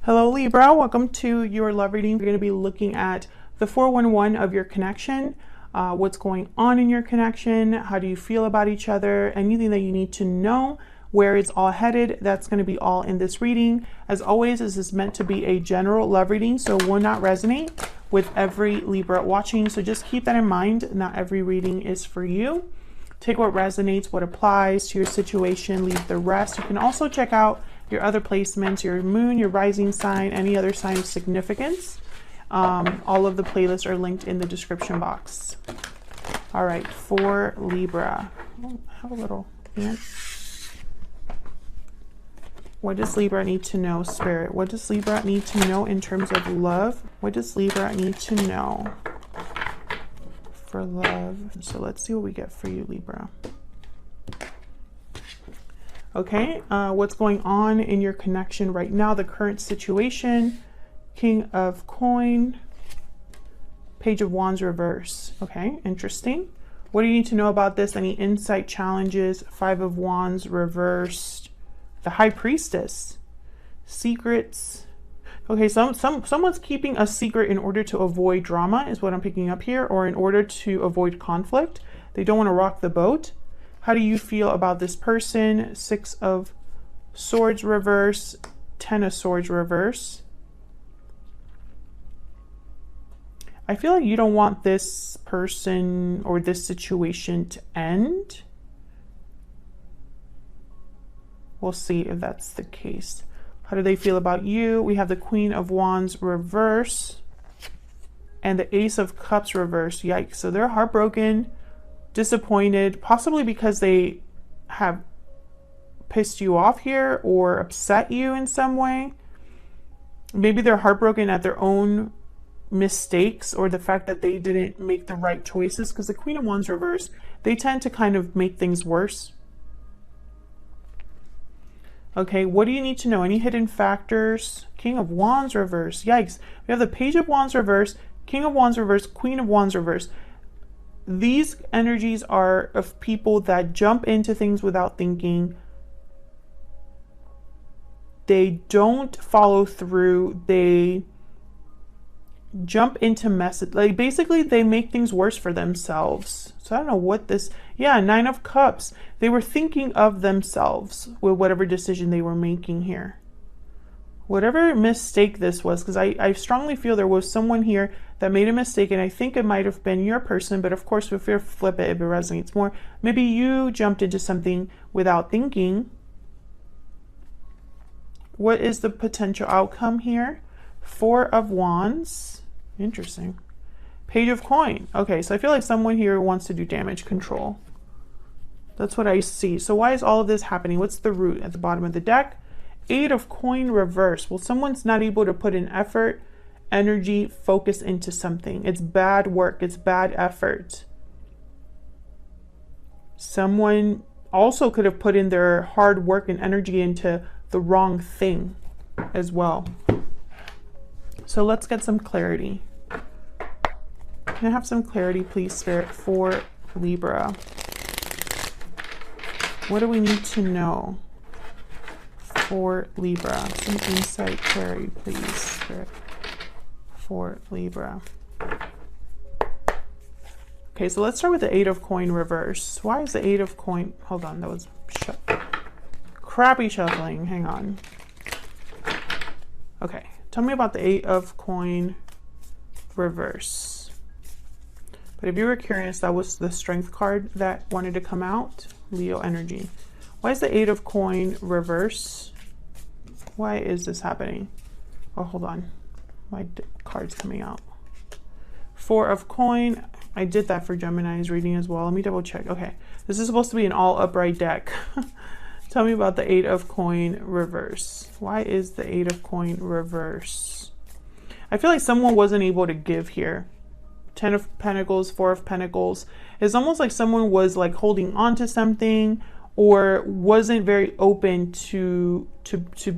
Hello Libra, welcome to your love reading. We're going to be looking at the 411 of your connection, what's going on in your connection, how do you feel about each other, anything that you need to know, where it's all headed. That's going to be all in this reading. As always, this is meant to be a general love reading, so it will not resonate with every Libra watching. So just keep that in mind. Not every reading is for you. Take what resonates, what applies to your situation, leave the rest. You can also check out your other placements, your moon, your rising sign, any other sign of significance. All of the playlists are linked in the description box. All right, for Libra. Oh, I have a little ant. What does Libra need to know, Spirit? What does Libra need to know in terms of love? What does Libra need to know for love? So let's see what we get for you, Libra. Okay, what's going on in your connection right now, the current situation, King of Coin, Page of Wands reverse. Okay, interesting. What do you need to know about this? Any insight, challenges? Five of Wands reversed, the High Priestess, secrets. Okay, someone's keeping a secret in order to avoid drama is what I'm picking up here, or in order to avoid conflict. They don't want to rock the boat. How do you feel about this person? Six of Swords reverse, Ten of Swords reverse. I feel like you don't want this person or this situation to end. We'll see if that's the case. How do they feel about you? We have the Queen of Wands reverse and the Ace of Cups reverse. Yikes. So they're heartbroken, disappointed, possibly because they have pissed you off here or upset you in some way. Maybe they're heartbroken at their own mistakes or the fact that they didn't make the right choices, because the Queen of Wands reverse, they tend to kind of make things worse. Okay, what do you need to know? Any hidden factors? King of Wands reverse. Yikes. We have the Page of Wands reverse, King of Wands reverse, Queen of Wands reverse. These energies are of people that jump into things without thinking. They don't follow through. They jump into messes. Like basically they make things worse for themselves. So I don't know what this, yeah, Nine of Cups. They were thinking of themselves with whatever decision they were making here. Whatever mistake this was, because I strongly feel there was someone here that made a mistake, and I think it might have been your person, but of course if you flip it, if it resonates more, maybe you jumped into something without thinking. What is the potential outcome here? Four of Wands. Interesting. Page of Coin. Okay, so I feel like someone here wants to do damage control. That's what I see. So why is all of this happening? What's the root at the bottom of the deck? Eight of Coin reverse. Well, someone's not able to put in effort, energy, focus into something. It's bad work. It's bad effort. Someone also could have put in their hard work and energy into the wrong thing as well. So let's get some clarity. Can I have some clarity, please, Spirit, for Libra? What do we need to know for Libra? Some insight, clarity, please, Spirit, for Libra. Okay, so let's start with the Eight of Coin reverse. Why is the Eight of Coin? Hold on, that was crappy shuffling. Hang on. Okay, tell me about the Eight of Coin reverse. But if you were curious, that was the Strength card that wanted to come out. Leo energy. Why is the Eight of Coin reverse? Why is this happening? Oh, hold on. My card's coming out. Four of Coin. I did that for Gemini's reading as well. Let me double check. Okay. This is supposed to be an all upright deck. Tell me about the Eight of Coin reverse. Why is the Eight of Coin reverse? I feel like someone wasn't able to give here. Ten of Pentacles, Four of Pentacles. It's almost like someone was like holding on to something or wasn't very open to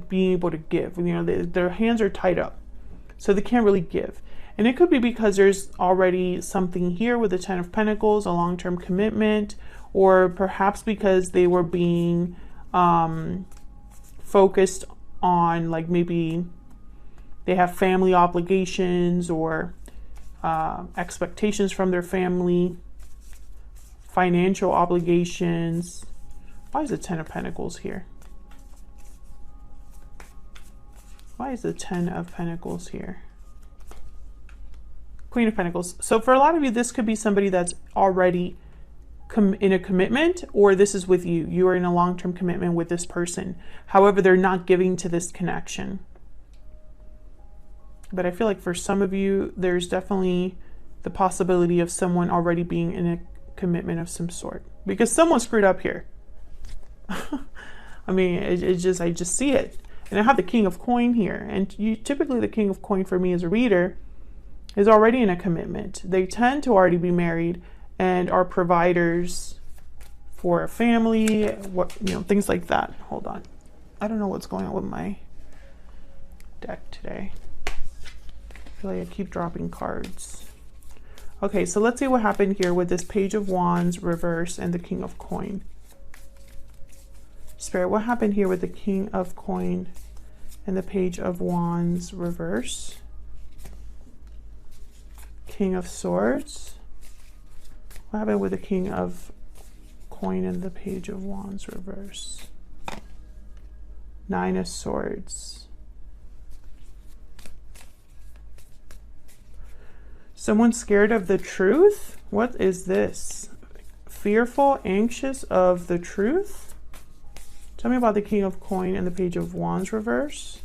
being able to give. You know, their hands are tied up, so they can't really give. And it could be because there's already something here with the Ten of Pentacles, a long-term commitment, or perhaps because they were being focused on like maybe they have family obligations or expectations from their family, financial obligations. Why is the Ten of Pentacles here? Why is the Ten of Pentacles here? Queen of Pentacles. So for a lot of you, this could be somebody that's already in a commitment, or this is with you. You are in a long-term commitment with this person. However, they're not giving to this connection. But I feel like for some of you, there's definitely the possibility of someone already being in a commitment of some sort, because someone screwed up here. I mean, I just see it. And I have the King of Coin here. And typically the King of Coin for me as a reader is already in a commitment. They tend to already be married and are providers for a family, things like that. Hold on. I don't know what's going on with my deck today. I feel like I keep dropping cards. Okay, so let's see what happened here with this Page of Wands reverse and the King of Coin. Spirit, what happened here with the King of Coin and the Page of Wands reverse? King of Swords. What happened with the King of Coin and the Page of Wands reverse? Nine of Swords. Someone scared of the truth? What is this? Fearful, anxious of the truth? Tell me about the King of Coin and the Page of Wands reverse.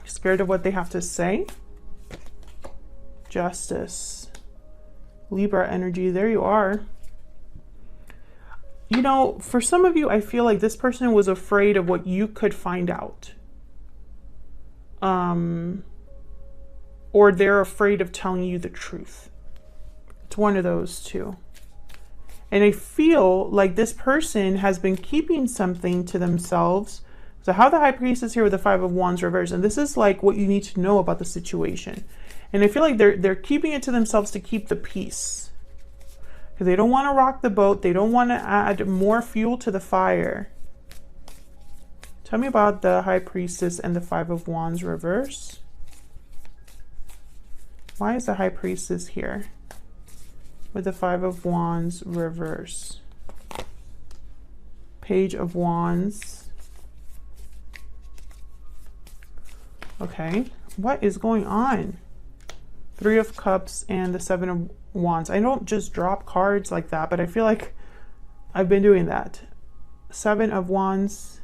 Scared of what they have to say? Justice. Libra energy, there you are. You know, for some of you, I feel like this person was afraid of what you could find out. Or they're afraid of telling you the truth. It's one of those two. And I feel like this person has been keeping something to themselves. So how the High Priestess here with the Five of Wands reverse. And this is like what you need to know about the situation. And I feel like they're keeping it to themselves to keep the peace. Because they don't want to rock the boat. They don't want to add more fuel to the fire. Tell me about the High Priestess and the Five of Wands reverse. Why is the High Priestess here with the Five of Wands reverse? Page of Wands. Okay, what is going on? Three of Cups and the Seven of Wands. I don't just drop cards like that, but I feel like I've been doing that. Seven of Wands.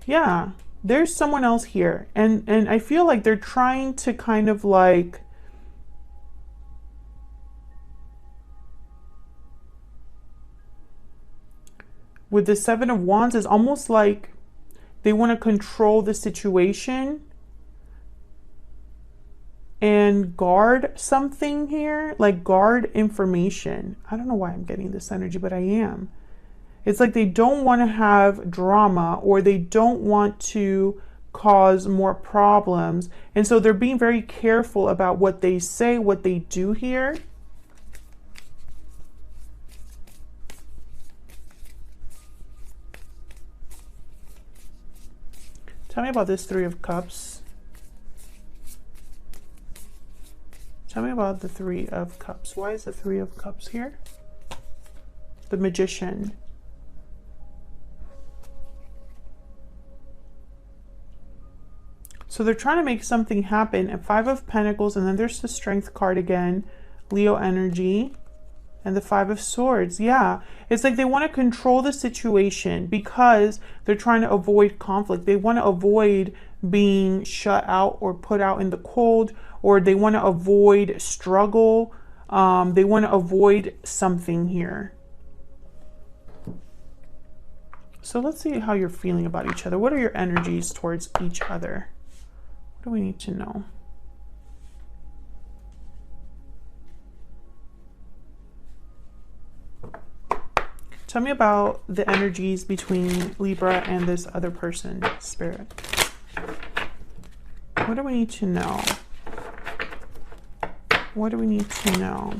Yeah, there's someone else here. And I feel like they're trying to kind of like with the Seven of Wands, it's almost like they want to control the situation and guard something here, like guard information. I don't know why I'm getting this energy, but I am. It's like they don't want to have drama, or they don't want to cause more problems. And so they're being very careful about what they say, what they do here. Tell me about this Three of Cups. Tell me about the Three of Cups. Why is the Three of Cups here? The Magician. So they're trying to make something happen. And Five of Pentacles, and then there's the Strength card again. Leo energy. And the Five of Swords. Yeah, it's like they want to control the situation because they're trying to avoid conflict. They want to avoid being shut out or put out in the cold, or they want to avoid struggle. They want to avoid something here. So let's see how you're feeling about each other. What are your energies towards each other? What do we need to know? Tell me about the energies between Libra and this other person, Spirit. What do we need to know? What do we need to know?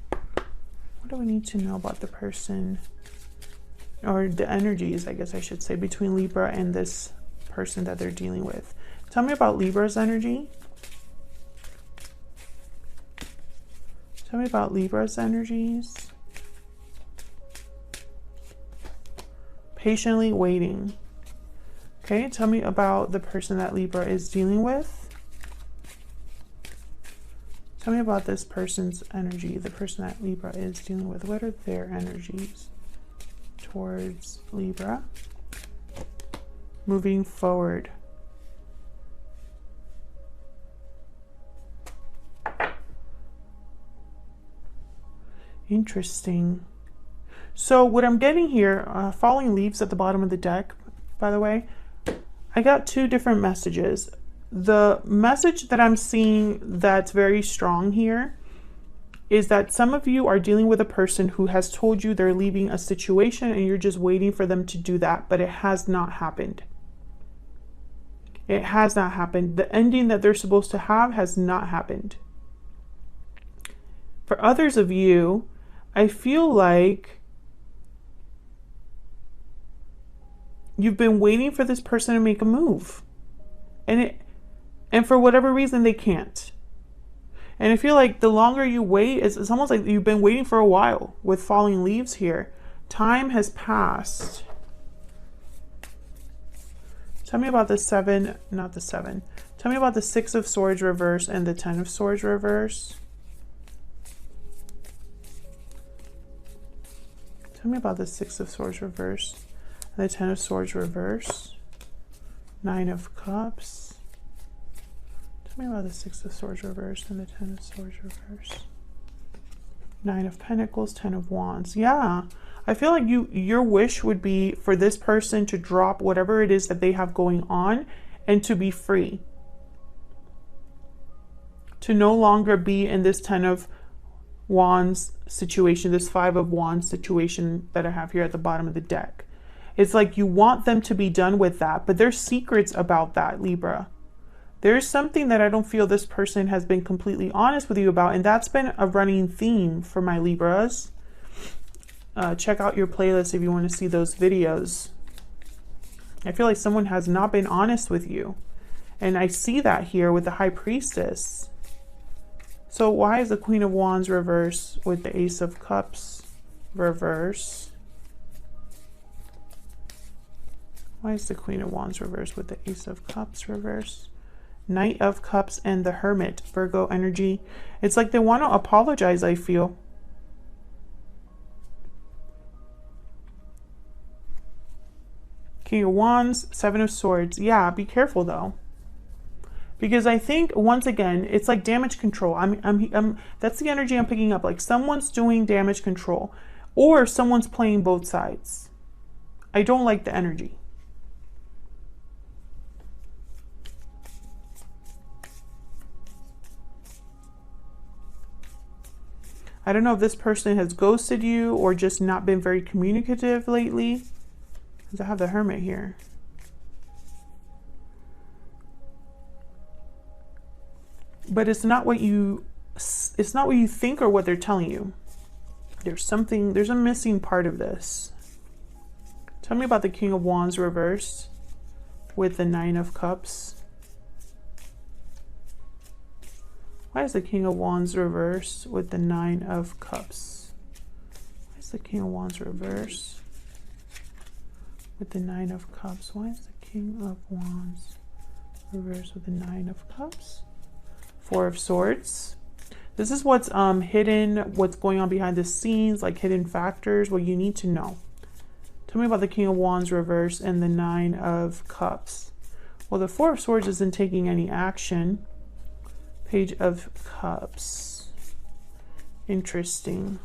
What do we need to know about the person or the energies, I guess I should say, between Libra and this person that they're dealing with. Tell me about Libra's energy. Tell me about Libra's energies. Patiently waiting. Okay, tell me about the person that Libra is dealing with. Tell me about this person's energy, the person that Libra is dealing with. What are their energies towards Libra? Moving forward. Interesting. So what I'm getting here, falling leaves at the bottom of the deck, by the way, I got two different messages. The message that I'm seeing that's very strong here is that some of you are dealing with a person who has told you they're leaving a situation and you're just waiting for them to do that, but it has not happened. It has not happened. The ending that they're supposed to have has not happened. For others of you, I feel like you've been waiting for this person to make a move. And for whatever reason, they can't. And I feel like the longer you wait, it's almost like you've been waiting for a while with falling leaves here. Time has passed. Tell me about the seven, not the seven. Tell me about the Six of Swords reverse and the Ten of Swords reverse. Tell me about the Six of Swords reverse and the Ten of Swords reverse. Nine of Cups. Tell me about the Six of Swords reverse and the Ten of Swords reverse. Nine of Pentacles, Ten of Wands. Yeah, I feel like your wish would be for this person to drop whatever it is that they have going on and to be free. To no longer be in this Ten of Wands situation, this Five of Wands situation that I have here at the bottom of the deck. It's like you want them to be done with that, but there's secrets about that, Libra. There's something that I don't feel this person has been completely honest with you about, and that's been a running theme for my Libras. Check out your playlist if you want to see those videos. I feel like someone has not been honest with you, and I see that here with the High Priestess. So why is the Queen of Wands reverse with the Ace of Cups reverse? Why is the Queen of Wands reverse with the Ace of Cups reverse? Knight of Cups and the Hermit, Virgo energy. It's like they want to apologize, I feel. King of Wands, Seven of Swords. Yeah, be careful though. Because I think, once again, it's like damage control. That's the energy I'm picking up. Like someone's doing damage control or someone's playing both sides. I don't like the energy. I don't know if this person has ghosted you or just not been very communicative lately. Because I have the Hermit here. But it's not what you think or what they're telling you. There's a missing part of this. Tell me about the King of Wands reverse with the Nine of Cups. Why is the King of Wands reverse with the Nine of Cups? Why is the King of Wands reverse with the Nine of Cups? Why is the King of Wands reverse with the Nine of Cups? Four of Swords. This is what's hidden, what's going on behind the scenes, like hidden factors, what you need to know. Tell me about the King of Wands reverse and the Nine of Cups. Well, the Four of Swords isn't taking any action. Page of Cups. Interesting.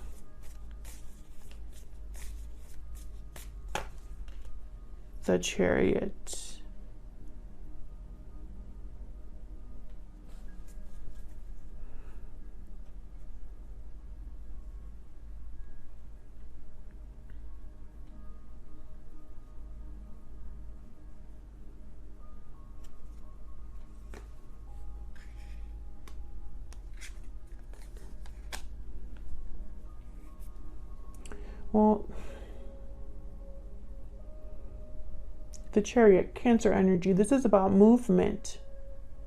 The Chariot. Well, the Chariot, Cancer energy. This is about movement.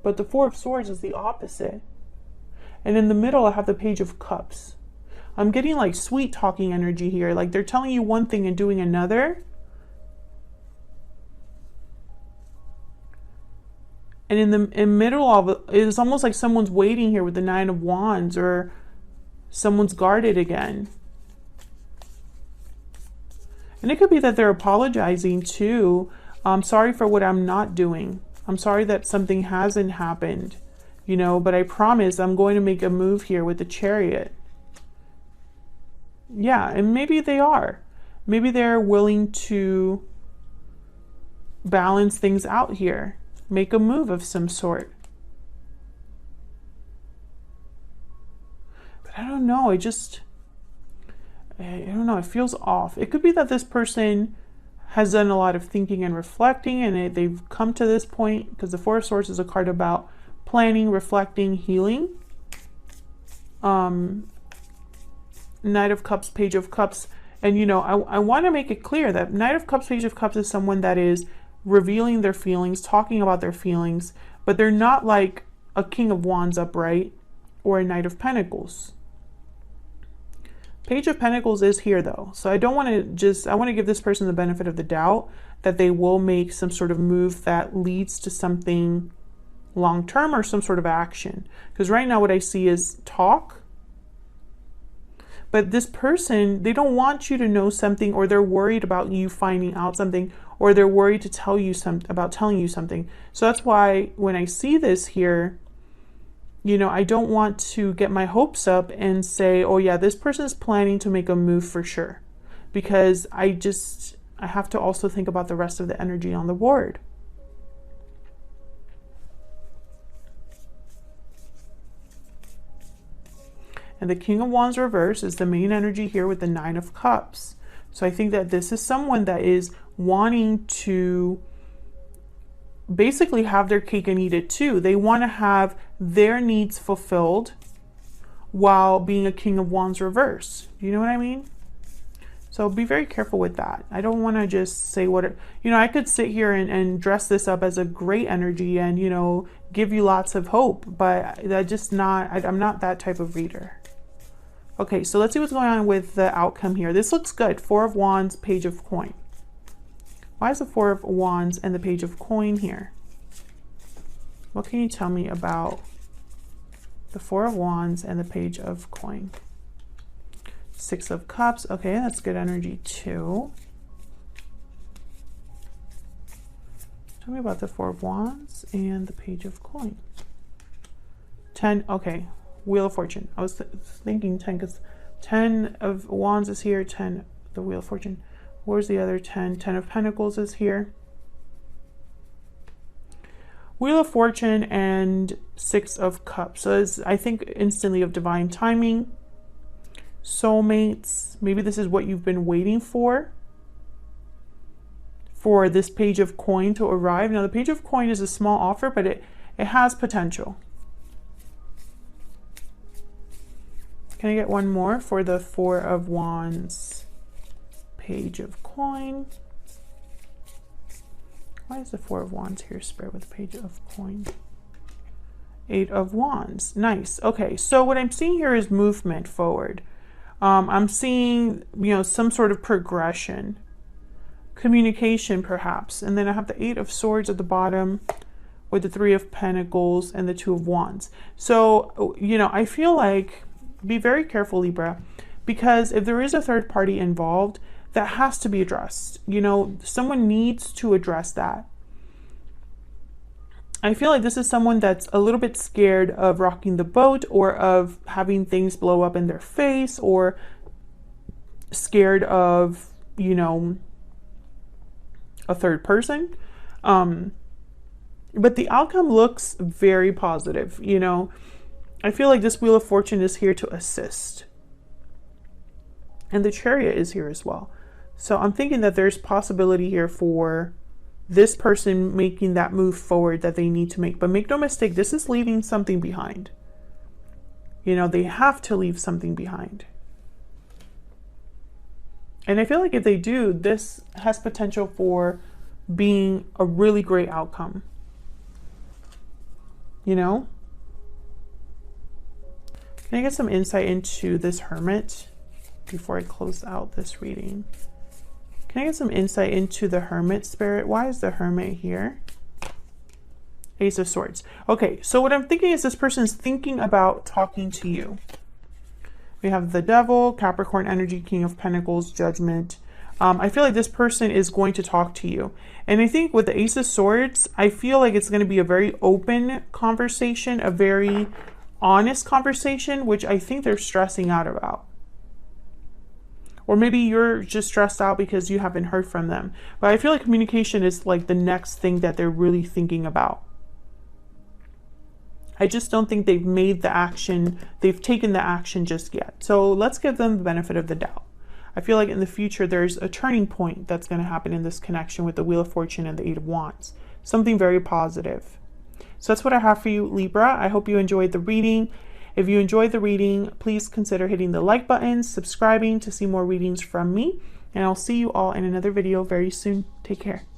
But the Four of Swords is the opposite. And in the middle, I have the Page of Cups. I'm getting like sweet talking energy here. Like they're telling you one thing and doing another. And in the middle of it, it's almost like someone's waiting here with the Nine of Wands, or someone's guarded again. And it could be that they're apologizing too. I'm sorry for what I'm not doing. I'm sorry that something hasn't happened, you know, but I promise I'm going to make a move here with the Chariot. Yeah, and maybe they are. Maybe they're willing to balance things out here. Make a move of some sort. But I don't know. I don't know. It feels off. It could be that this person has done a lot of thinking and reflecting, and they've come to this point, because the Four of Swords is a card about planning, reflecting, healing. Knight of Cups, Page of Cups. And, you know, I want to make it clear that Knight of Cups, Page of Cups is someone that is revealing their feelings, talking about their feelings, but they're not like a King of Wands upright or a Knight of Pentacles. Page of Pentacles is here though. So I don't want to I want to give this person the benefit of the doubt that they will make some sort of move that leads to something long-term or some sort of action. Because right now what I see is talk. But this person, they don't want you to know something, or they're worried about you finding out something, or they're worried to tell you about telling you something. So that's why when I see this here, you know, I don't want to get my hopes up and say, oh yeah, this person is planning to make a move for sure. Because I have to also think about the rest of the energy on the board. And the King of Wands reverse is the main energy here with the Nine of Cups. So I think that this is someone that is wanting to basically have their cake and eat it too. They want to have their needs fulfilled while being a King of Wands reverse. You know what I mean? So be very careful with that. I don't want to just say you know, I could sit here and dress this up as a great energy and, you know, give you lots of hope, but I'm not that type of reader. Okay, so let's see what's going on with the outcome here. This looks good. Four of Wands, Page of Coin. Why is the Four of Wands and the Page of Coin here? What can you tell me about the Four of Wands and the Page of Coin? Six of Cups. Okay, that's good energy too. Tell me about the Four of Wands and the Page of Coin. 10. Okay, Wheel of Fortune. I was thinking 10 because 10 of Wands is here. 10, the Wheel of Fortune. Where's the other 10? 10 of Pentacles is here. Wheel of Fortune and Six of Cups. So it's, I think, instantly of divine timing. Soulmates. Maybe this is what you've been waiting for this Page of Coin to arrive. Now the Page of Coin is a small offer, but it has potential. Can I get one more for the Four of Wands, Page of Coin? Why is the Four of Wands here spread with the Page of Coin? Eight of Wands. Nice. Okay, so what I'm seeing here is movement forward. I'm seeing, you know, some sort of progression, communication perhaps. And then I have the Eight of Swords at the bottom with the Three of Pentacles and the Two of Wands. So, you know, I feel like be very careful, Libra, because if there is a third party involved, that has to be addressed. You know, someone needs to address that. I feel like this is someone that's a little bit scared of rocking the boat, or of having things blow up in their face, or scared of, you know, a third person. But the outcome looks very positive, you know. I feel like this Wheel of Fortune is here to assist. And the Chariot is here as well. So I'm thinking that there's possibility here for this person making that move forward that they need to make. But make no mistake, this is leaving something behind. You know, they have to leave something behind. And I feel like if they do, this has potential for being a really great outcome. You know? Can I get some insight into this Hermit before I close out this reading? Can I get some insight into the Hermit, Spirit? Why is the Hermit here? Ace of Swords. Okay, so what I'm thinking is this person is thinking about talking to you. We have the Devil, Capricorn energy, King of Pentacles, Judgment. I feel like this person is going to talk to you. And I think with the Ace of Swords, I feel like it's going to be a very open conversation, a very honest conversation, which I think they're stressing out about. Or maybe you're just stressed out because you haven't heard from them. But I feel like communication is like the next thing that they're really thinking about. I just don't think they've made the action, they've taken the action just yet. So let's give them the benefit of the doubt. I feel like in the future, there's a turning point that's going to happen in this connection with the Wheel of Fortune and the Eight of Wands. Something very positive. So that's what I have for you, Libra. I hope you enjoyed the reading. If you enjoyed the reading, please consider hitting the like button, subscribing to see more readings from me, and I'll see you all in another video very soon. Take care.